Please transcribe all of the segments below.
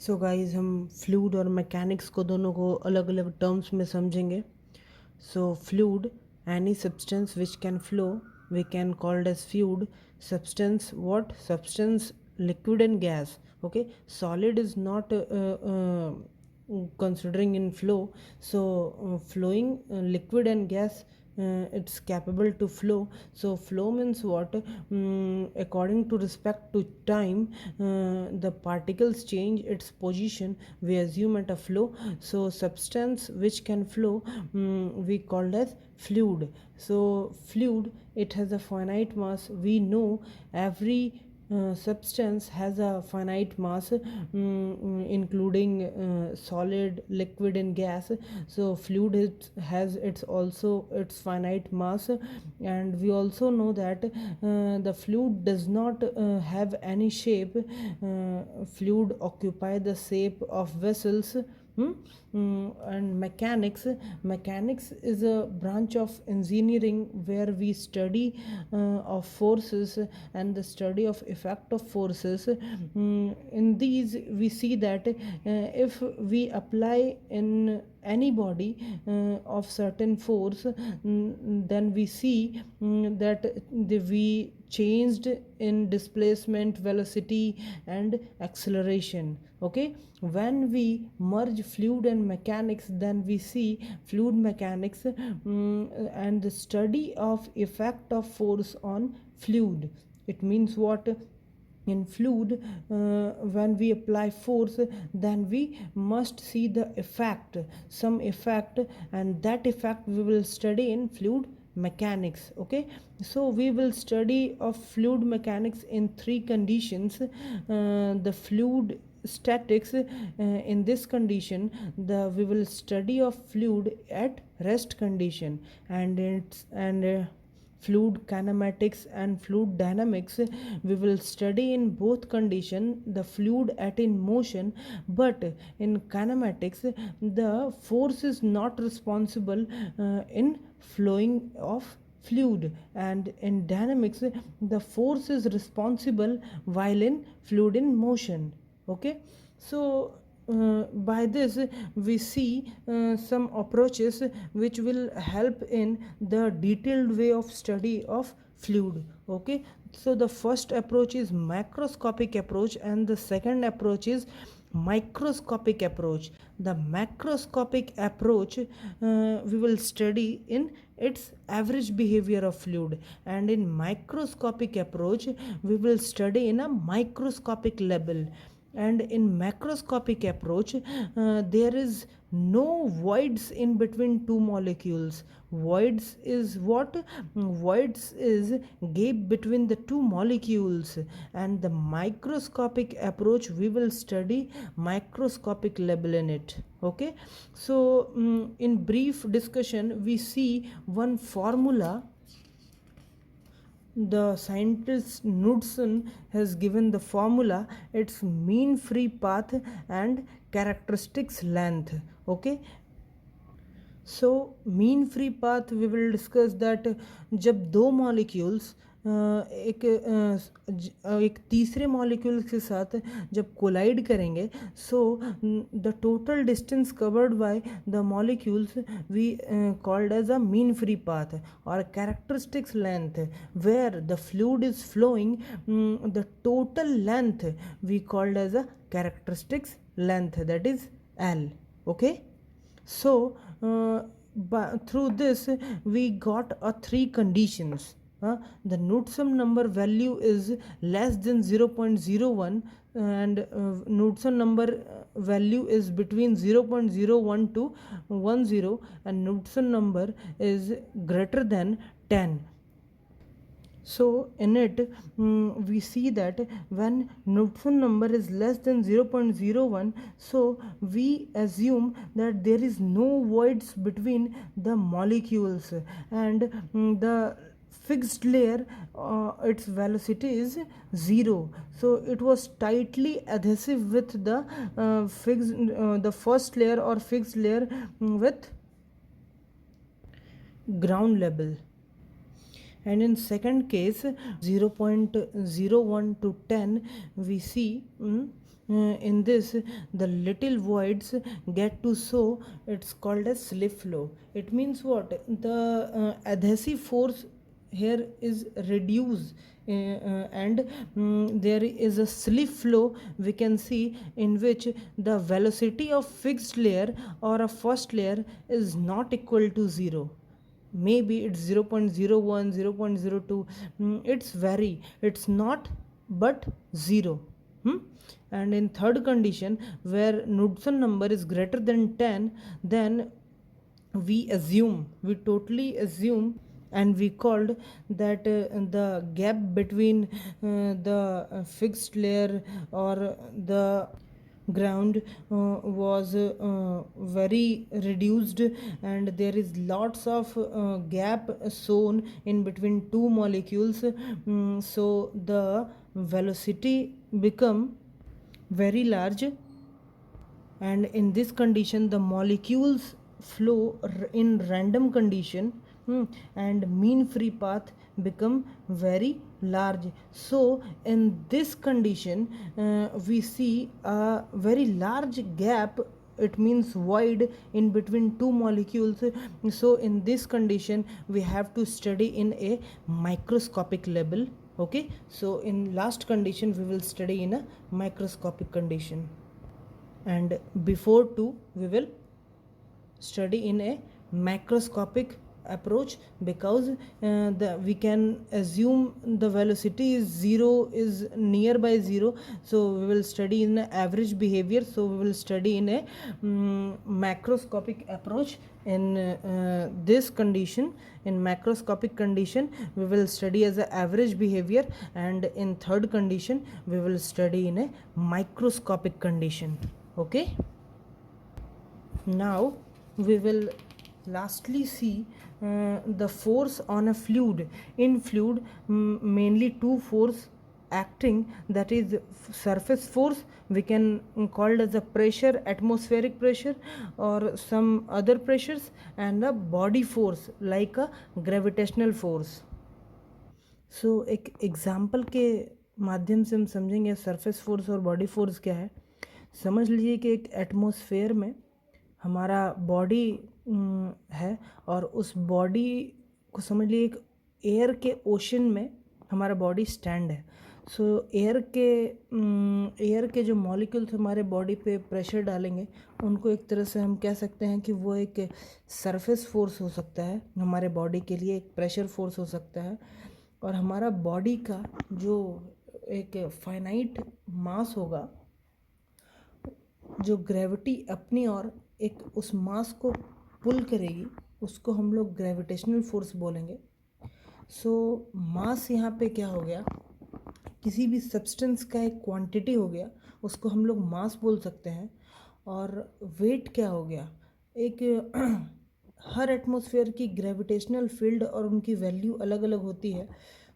So guys हम fluid और mechanics को दोनों को अलग अलग टर्म्स में समझेंगे. So fluid, any substance which can flow, we can called as fluid. Substance, what? Substance, liquid and gas. Okay, solid is not considering in flow. So flowing liquid and gas, it's capable to flow. So flow means what? According to respect to time, the particles change its position, we assume at a flow. So substance which can flow, we called as fluid. So fluid, it has a finite mass. We know every substance has a finite mass, including solid, liquid and gas. So fluid has its also its finite mass, and we also know that the fluid does not have any shape. Fluid occupy the shape of vessels. And mechanics is a branch of engineering where we study of forces and the study of effect of forces. In these we see that if we apply in any body of certain force, then we see that we changed in displacement, velocity and acceleration. Okay, when we merge fluid and mechanics, then we see fluid mechanics, and the study of effect of force on fluid. It means what? In fluid, when we apply force, then we must see the effect, some effect, and that effect we will study in fluid mechanics. Okay, so we will study of fluid mechanics in three conditions. The fluid statics, in this condition we will study of fluid at rest condition, and it's and fluid kinematics and fluid dynamics, we will study in both condition the fluid at in motion. But in kinematics, the force is not responsible in flowing of fluid, and in dynamics the force is responsible while in fluid in motion. Okay, so by this we see some approaches which will help in the detailed way of study of fluid. Okay, so the first approach is macroscopic approach and the second approach is microscopic approach. The macroscopic approach, we will study in its average behavior of fluid, and in microscopic approach we will study in a microscopic level. And in macroscopic approach, there is no voids in between two molecules. Voids is what? Voids is gap between the two molecules. And the microscopic approach, we will study microscopic level in it. Okay, so in brief discussion we see one formula. The scientist Knudsen has given the formula, its mean free path and characteristics length. Okay, so mean free path we will discuss that जब दो molecules एक तीसरे molecule के साथ जब collide करेंगे, so the total distance covered by the molecules we called as a mean free path और characteristics length where the fluid is flowing, the total length we called as a characteristics length, that is L. Okay, so through this we got a three conditions. The Knudsen number value is less than 0.01, and Knudsen number value is between 0.01 to 10, and Knudsen number is greater than 10. So in it, we see that when Knudsen number is less than 0.01, so we assume that there is no voids between the molecules, and the fixed layer, its velocity is 0. So it was tightly adhesive with the the first layer or fixed layer with ground level. And in second case 0.01 to 10 we see in this the little voids get to show. It's called as slip flow. It means what? The adhesive force here is reduced, and there is a slip flow we can see, in which the velocity of fixed layer or a first layer is not equal to 0. Maybe it's 0.01, 0.02. It's vary, it's not but 0. And in third condition, where Knudsen number is greater than 10, then we totally assume, and we called that the gap between the fixed layer or the ground was very reduced, and there is lots of gap shown in between two molecules. So the velocity become very large, and in this condition the molecules flow in random condition, and mean free path become very large. So in this condition we see a very large gap, it means void in between two molecules. So in this condition we have to study in a microscopic level. Okay, so in last condition we will study in a microscopic condition, and before two we will study in a macroscopic approach, because we can assume the velocity is 0, is nearby 0. So we will study in average behavior, so we will study in a macroscopic approach. In this condition, in macroscopic condition we will study as a average behavior, and in third condition we will study in a microscopic condition. Okay, now we will lastly see the force on a fluid. In fluid, mainly two force acting, that is surface force, we can call it as a pressure, atmospheric pressure or some other pressures, and a body force like a gravitational force. सो एक example के माध्यम से हम समझेंगे surface force और body force क्या है. समझ लीजिए कि एक एटमॉस्फेयर में हमारा बॉडी है, और उस बॉडी को समझ लीजिए एक एयर के ओशन में हमारा बॉडी स्टैंड है. सो एयर के जो मॉलिक्यूल्स हमारे बॉडी पे प्रेशर डालेंगे, उनको एक तरह से हम कह सकते हैं कि वो एक सरफेस फोर्स हो सकता है हमारे बॉडी के लिए, एक प्रेशर फोर्स हो सकता है. और हमारा बॉडी का जो एक फाइनाइट मास होगा, जो ग्रेविटी अपनी और एक उस मास को पुल करेगी, उसको हम लोग ग्रेविटेशनल फोर्स बोलेंगे. सो मास यहाँ पे क्या हो गया, किसी भी सब्सटेंस का एक क्वांटिटी हो गया, उसको हम लोग मास बोल सकते हैं. और वेट क्या हो गया, एक हर एटमॉस्फेयर की ग्रेविटेशनल फील्ड और उनकी वैल्यू अलग अलग होती है.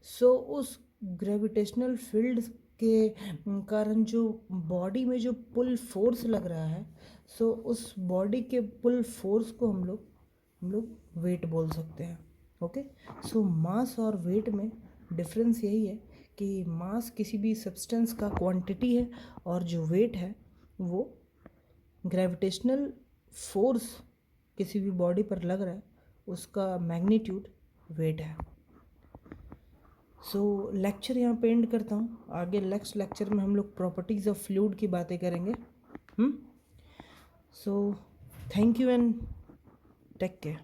सो उस ग्रेविटेशनल फील्ड के कारण जो बॉडी में जो पुल फोर्स लग रहा है, सो उस बॉडी के पुल फोर्स को हम लोग वेट बोल सकते हैं. ओके, सो मास और वेट में डिफरेंस यही है कि मास किसी भी सब्सटेंस का क्वांटिटी है, और जो वेट है वो ग्रेविटेशनल फोर्स किसी भी बॉडी पर लग रहा है, उसका मैग्नीट्यूड वेट है. सो लेक्चर यहाँ पे एंड करता हूँ. आगे नेक्स्ट लेक्चर में हम लोग प्रॉपर्टीज़ ऑफ फ्लूइड की बातें करेंगे. So thank you and take care.